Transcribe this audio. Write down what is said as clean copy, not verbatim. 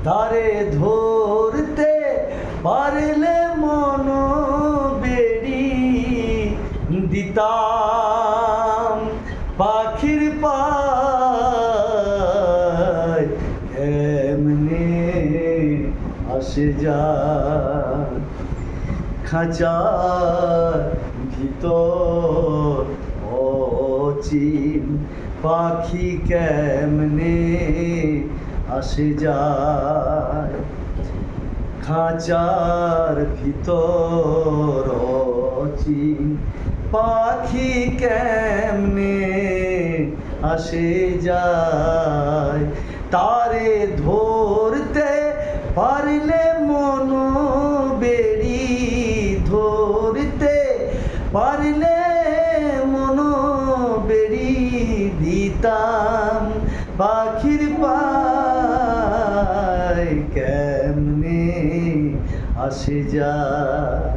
তারে ধরতে পারলে মন বেড়ি দিতাম পাখির পায় এমনি আসে যায় খাঁচার ভিতর অচিন পাখি কেমনে আসে যায় খাঁচার ভিতর অচিন পাখি কেমনে আসে যায় তারে ধরতে পারলে মন বেড়ি ধরতে পারলে মন বেড়ি দিতাম পাখির পায় কেমনে আসে যায়